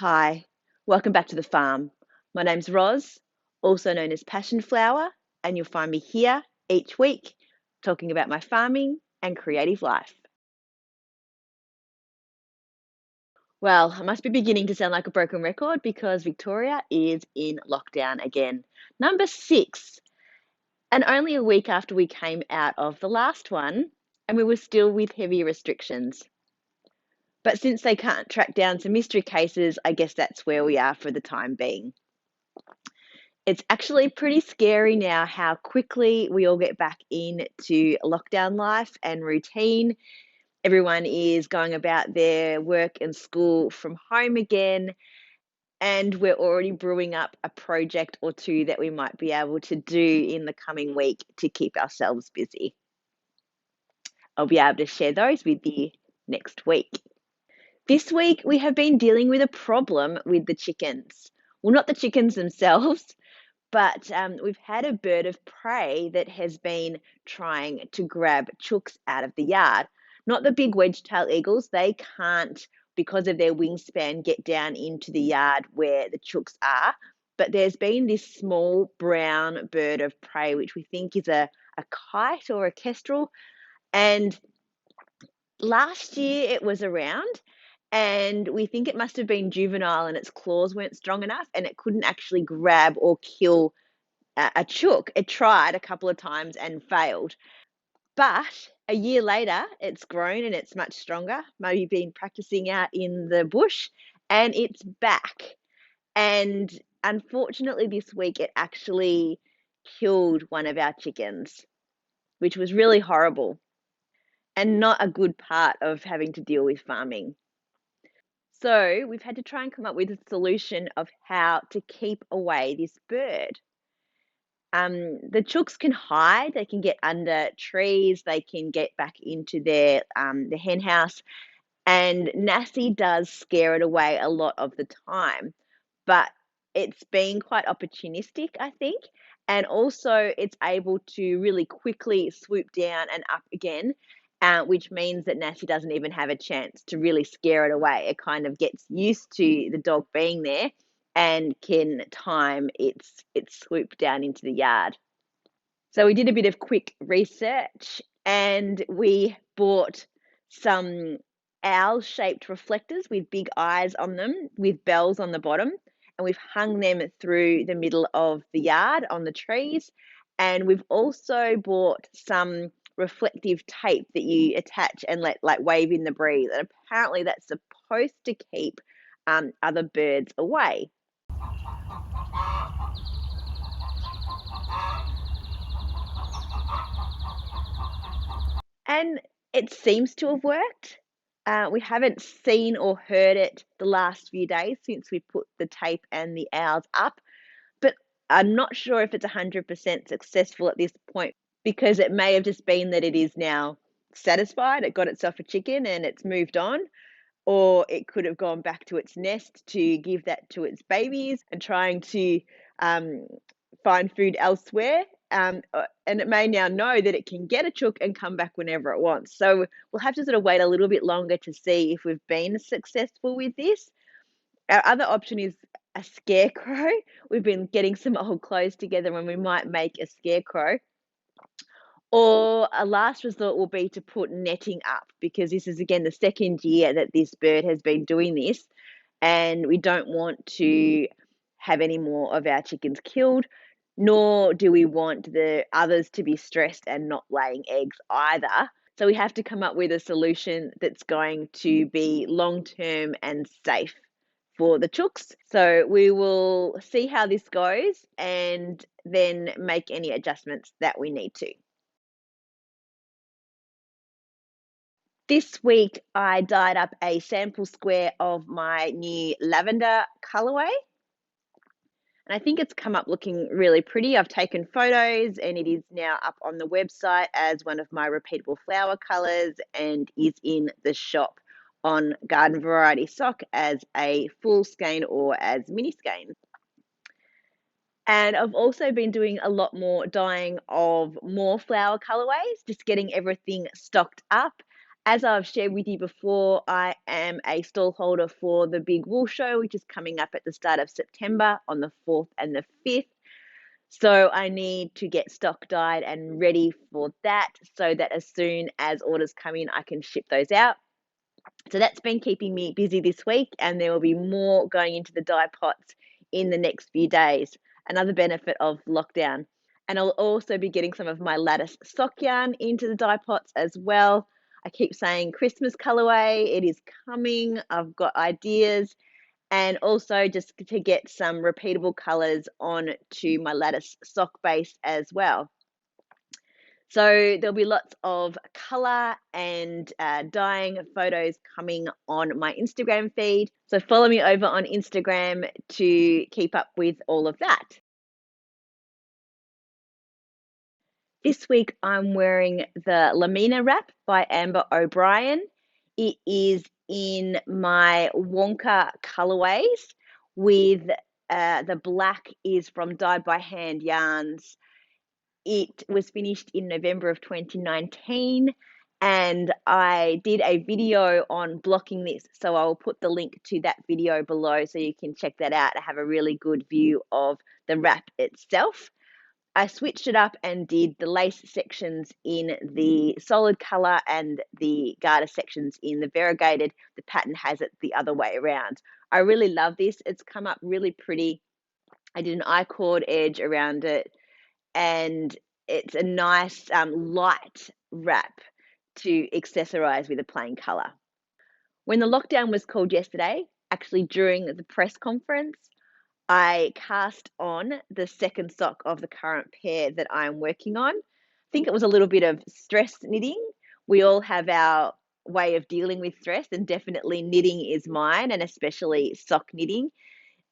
Hi, welcome back to the farm. My name's Roz, also known as Passion Flower, and you'll find me here each week talking about my farming and creative life. Well, I must be beginning to sound like a broken record because Victoria is in lockdown again. Number 6, and only a week after we came out of the last one, and we were still with heavy restrictions. But since they can't track down some mystery cases, I guess that's where we are for the time being. It's actually pretty scary now how quickly we all get back into lockdown life and routine. Everyone is going about their work and school from home again, and we're already brewing up a project or two that we might be able to do in the coming week to keep ourselves busy. I'll be able to share those with you next week. This week, we have been dealing with a problem with the chickens. Well, not the chickens themselves, but we've had a bird of prey that has been trying to grab chooks out of the yard. Not the big wedge-tailed eagles, they can't, because of their wingspan, get down into the yard where the chooks are. But there's been this small brown bird of prey, which we think is a kite or a kestrel. And last year it was around, and we think it must have been juvenile and its claws weren't strong enough and it couldn't actually grab or kill a chook. It tried a couple of times and failed. But a year later, it's grown and it's much stronger. Maybe been practicing out in the bush and it's back. And unfortunately, this week it actually killed one of our chickens, which was really horrible and not a good part of having to deal with farming. So we've had to try and come up with a solution of how to keep away this bird. The chooks can hide. They can get under trees. They can get back into the hen house, and Nassie does scare it away a lot of the time. But it's been quite opportunistic, I think, and also it's able to really quickly swoop down and up again, which means that Nassie doesn't even have a chance to really scare it away. It kind of gets used to the dog being there and can time its swoop down into the yard. So we did a bit of quick research and we bought some owl-shaped reflectors with big eyes on them with bells on the bottom, and we've hung them through the middle of the yard on the trees. And we've also bought some reflective tape that you attach and let like wave in the breeze. And apparently that's supposed to keep other birds away. And it seems to have worked. We haven't seen or heard it the last few days since we put the tape and the owls up, but I'm not sure if it's 100% successful at this point because it may have just been that it is now satisfied, it got itself a chicken and it's moved on, or it could have gone back to its nest to give that to its babies and trying to um, find food elsewhere. And it may now know that it can get a chook and come back whenever it wants. So we'll have to sort of wait a little bit longer to see if we've been successful with this. Our other option is a scarecrow. We've been getting some old clothes together and we might make a scarecrow. Or a last resort will be to put netting up because this is again the second year that this bird has been doing this, and we don't want to have any more of our chickens killed, nor do we want the others to be stressed and not laying eggs either. So we have to come up with a solution that's going to be long term and safe for the chooks. So we will see how this goes and then make any adjustments that we need to. This week, I dyed up a sample square of my new lavender colorway, and I think it's come up looking really pretty. I've taken photos and it is now up on the website as one of my repeatable flower colors and is in the shop on Garden Variety Sock as a full skein or as mini skein. And I've also been doing a lot more dyeing of more flower colorways, just getting everything stocked up. As I've shared with you before, I am a stallholder for the big wool show, which is coming up at the start of September on the 4th and the 5th. So I need to get stock dyed and ready for that so that as soon as orders come in, I can ship those out. So that's been keeping me busy this week, and there will be more going into the dye pots in the next few days. Another benefit of lockdown. And I'll also be getting some of my lattice sock yarn into the dye pots as well. I keep saying Christmas colorway, it is coming. I've got ideas, and also just to get some repeatable colors on to my lattice sock base as well. So there'll be lots of color and dyeing photos coming on my Instagram feed. So follow me over on Instagram to keep up with all of that. This week I'm wearing the Lamina wrap by Amber O'Brien. It is in my Wonka colorways with the black is from Dyed by Hand Yarns. It was finished in November of 2019, and I did a video on blocking this. So I will put the link to that video below so you can check that out and have a really good view of the wrap itself. I switched it up and did the lace sections in the solid color and the garter sections in the variegated. The pattern has it the other way around. I really love this. It's come up really pretty. I did an I-cord edge around it, and it's a nice light wrap to accessorize with a plain color. When the lockdown was called yesterday, actually during the press conference, I cast on the second sock of the current pair that I'm working on. I think it was a little bit of stress knitting. We all have our way of dealing with stress, and definitely knitting is mine, and especially sock knitting.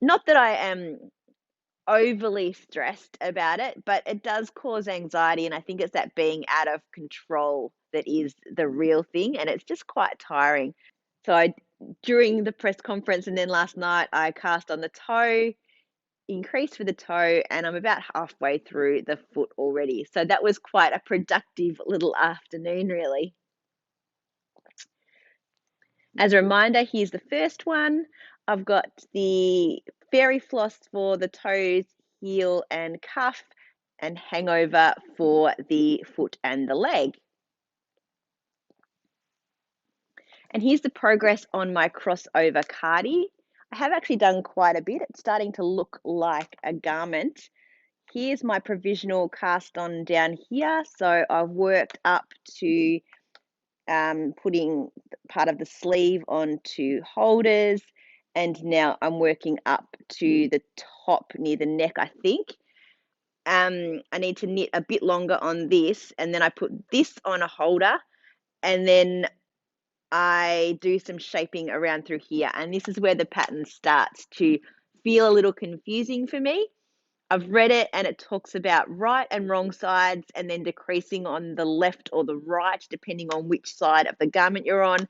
Not that I am overly stressed about it, but it does cause anxiety, and I think it's that being out of control that is the real thing, and it's just quite tiring. So I during the press conference and then last night I cast on the toe, increased for the toe, and I'm about halfway through the foot already. So that was quite a productive little afternoon, really. As a reminder, here's the first one. I've got the fairy floss for the toes, heel and cuff, and hangover for the foot and the leg. And here's the progress on my crossover cardie. I have actually done quite a bit. It's starting to look like a garment. Here's my provisional cast on down here. So I've worked up to putting part of the sleeve onto holders, and now I'm working up to the top near the neck, I think. I need to knit a bit longer on this, and then I put this on a holder, and then I do some shaping around through here, and this is where the pattern starts to feel a little confusing for me. I've read it and it talks about right and wrong sides and then decreasing on the left or the right, depending on which side of the garment you're on.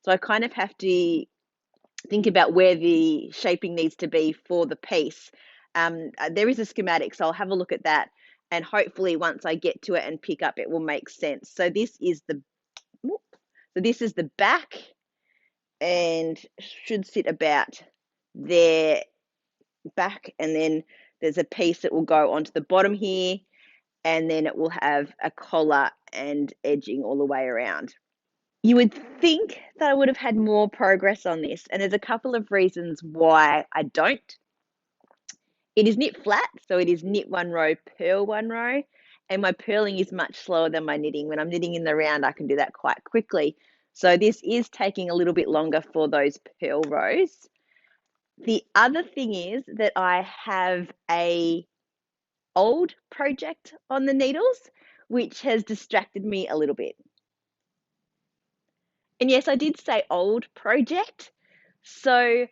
So I kind of have to think about where the shaping needs to be for the piece. There is a schematic, so I'll have a look at that. And hopefully once I get to it and pick up, it will make sense. So this is the back, and should sit about there back, and then there's a piece that will go onto the bottom here, and then it will have a collar and edging all the way around. You would think that I would have had more progress on this, and there's a couple of reasons why I don't. It is knit flat, so it is knit one row, purl one row, and my purling is much slower than my knitting. When I'm knitting in the round, I can do that quite quickly. So this is taking a little bit longer for those purl rows. The other thing is that I have a old project on the needles, which has distracted me a little bit. And yes, I did say old project. So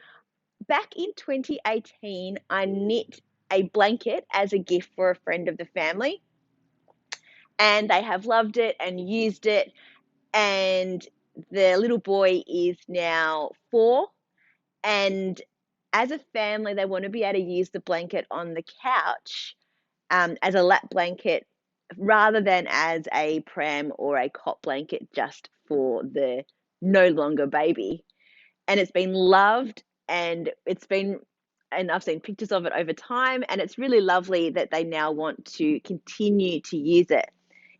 back in 2018, I knit a blanket as a gift for a friend of the family, and they have loved it and used it. And the little boy is now 4, and as a family, they want to be able to use the blanket on the couch as a lap blanket rather than as a pram or a cot blanket just for the no longer baby. And it's been loved, and I've seen pictures of it over time, and it's really lovely that they now want to continue to use it.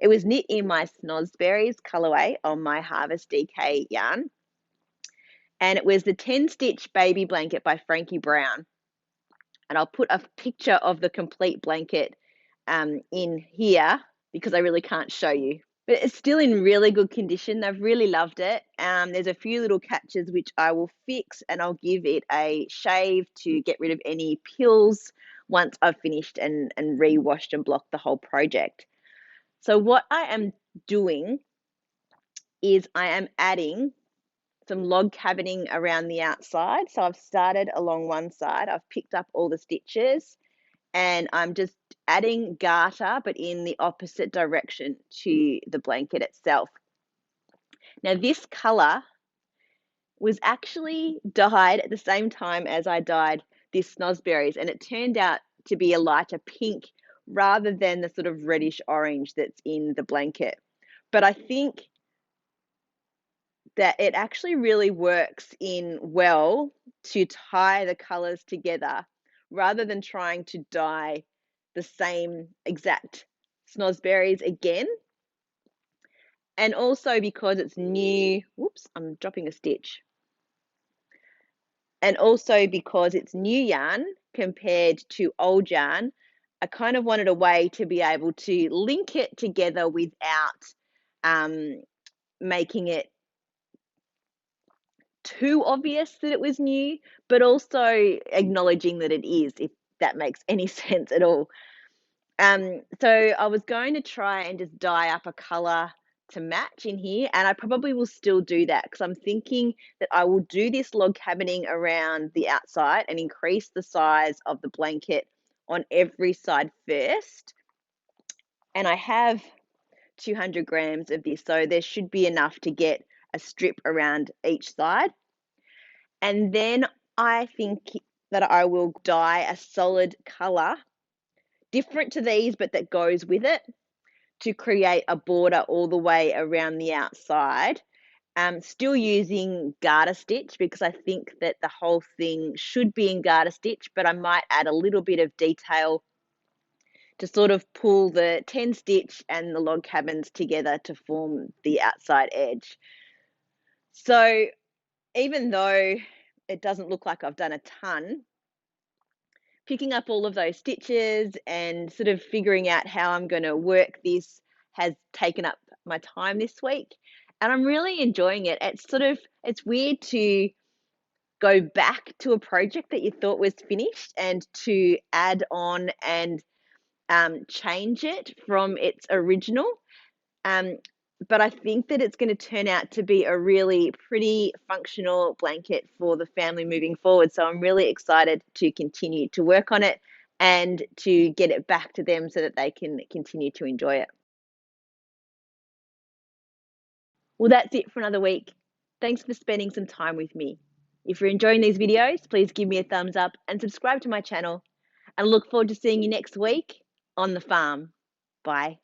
It was knit in my Snozzberries colorway on my Harvest DK yarn, and it was the 10 stitch baby blanket by Frankie Brown. And I'll put a picture of the complete blanket in here because I really can't show you. But it's still in really good condition. They've really loved it. There's a few little catches which I will fix, and I'll give it a shave to get rid of any pills once I've finished and re-washed and blocked the whole project. So what I am doing is I am adding some log cabining around the outside. So I've started along one side. I've picked up all the stitches, and I'm just adding garter, but in the opposite direction to the blanket itself. Now, this color was actually dyed at the same time as I dyed this Snozzberries, and it turned out to be a lighter pink rather than the sort of reddish orange that's in the blanket. But I think that it actually really works in well to tie the colors together rather than trying to dye the same exact Snozzberries again. And also because it's new, whoops, I'm dropping a stitch. And also because it's new yarn compared to old yarn, I kind of wanted a way to be able to link it together without making it too obvious that it was new, but also acknowledging that it is, if that makes any sense at all. So I was going to try and just dye up a color to match in here, and I probably will still do that because I'm thinking that I will do this log cabining around the outside and increase the size of the blanket on every side first. And I have 200 grams of this, so there should be enough to get a strip around each side. And then I think that I will dye a solid color different to these, but that goes with it, to create a border all the way around the outside. Still using garter stitch because I think that the whole thing should be in garter stitch, but I might add a little bit of detail to sort of pull the 10 stitch and the log cabins together to form the outside edge. So even though it doesn't look like I've done a ton, picking up all of those stitches and sort of figuring out how I'm going to work this has taken up my time this week, and I'm really enjoying it. It's weird to go back to a project that you thought was finished and to add on and change it from its original. But I think that it's going to turn out to be a really pretty functional blanket for the family moving forward. So I'm really excited to continue to work on it and to get it back to them so that they can continue to enjoy it. Well, that's it for another week. Thanks for spending some time with me. If you're enjoying these videos, please give me a thumbs up and subscribe to my channel. And look forward to seeing you next week on the farm. Bye.